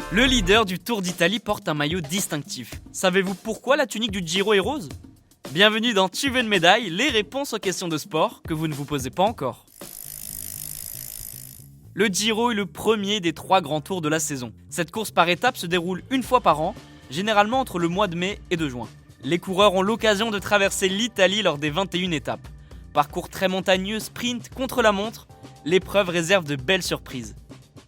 Le leader du Tour d'Italie porte un maillot distinctif. Savez-vous pourquoi la tunique du Giro est rose ? Bienvenue dans Tu veux une médaille, les réponses aux questions de sport que vous ne vous posez pas encore. Le Giro est le premier des 3 grands tours de la saison. Cette course par étapes se déroule une fois par an, généralement entre le mois de mai et de juin. Les coureurs ont l'occasion de traverser l'Italie lors des 21 étapes. Parcours très montagneux, sprint contre la montre, l'épreuve réserve de belles surprises.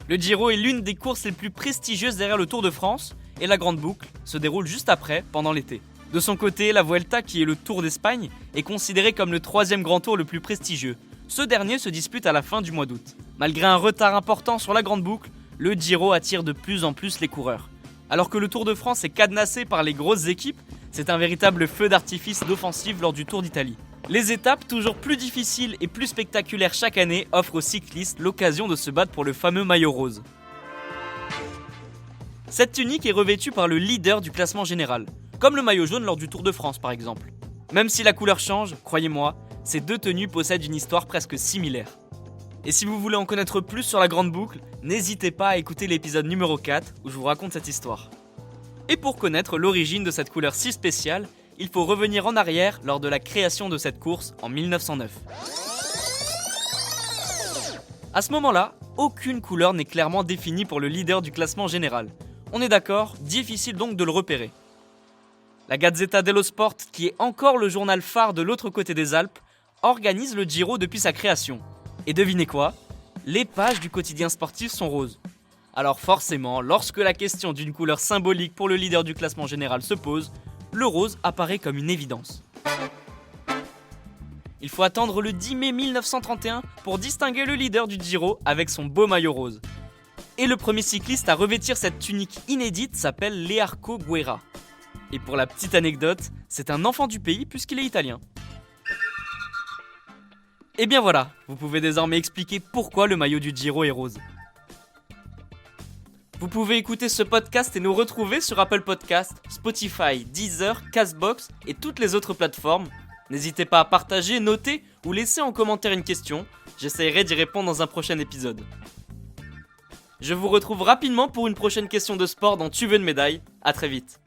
Le Giro est l'une des courses les plus prestigieuses derrière le Tour de France et la Grande Boucle se déroule juste après, pendant l'été. De son côté, la Vuelta, qui est le Tour d'Espagne, est considérée comme le 3e grand tour le plus prestigieux. Ce dernier se dispute à la fin du mois d'août. Malgré un retard important sur la Grande Boucle, le Giro attire de plus en plus les coureurs. Alors que le Tour de France est cadenassé par les grosses équipes, c'est un véritable feu d'artifice d'offensive lors du Tour d'Italie. Les étapes, toujours plus difficiles et plus spectaculaires chaque année, offrent aux cyclistes l'occasion de se battre pour le fameux maillot rose. Cette tunique est revêtue par le leader du classement général, comme le maillot jaune lors du Tour de France par exemple. Même si la couleur change, croyez-moi, ces 2 tenues possèdent une histoire presque similaire. Et si vous voulez en connaître plus sur la Grande Boucle, n'hésitez pas à écouter l'épisode numéro 4 où je vous raconte cette histoire. Et pour connaître l'origine de cette couleur si spéciale, il faut revenir en arrière lors de la création de cette course en 1909. À ce moment-là, aucune couleur n'est clairement définie pour le leader du classement général. On est d'accord, difficile donc de le repérer. La Gazzetta dello Sport, qui est encore le journal phare de l'autre côté des Alpes, organise le Giro depuis sa création. Et devinez quoi ? Les pages du quotidien sportif sont roses. Alors forcément, lorsque la question d'une couleur symbolique pour le leader du classement général se pose, le rose apparaît comme une évidence. Il faut attendre le 10 mai 1931 pour distinguer le leader du Giro avec son beau maillot rose. Et le premier cycliste à revêtir cette tunique inédite s'appelle Learco Guerra. Et pour la petite anecdote, c'est un enfant du pays puisqu'il est italien. Et bien voilà, vous pouvez désormais expliquer pourquoi le maillot du Giro est rose. Vous pouvez écouter ce podcast et nous retrouver sur Apple Podcasts, Spotify, Deezer, Castbox et toutes les autres plateformes. N'hésitez pas à partager, noter ou laisser en commentaire une question. J'essaierai d'y répondre dans un prochain épisode. Je vous retrouve rapidement pour une prochaine question de sport dans Tu veux une médaille. À très vite.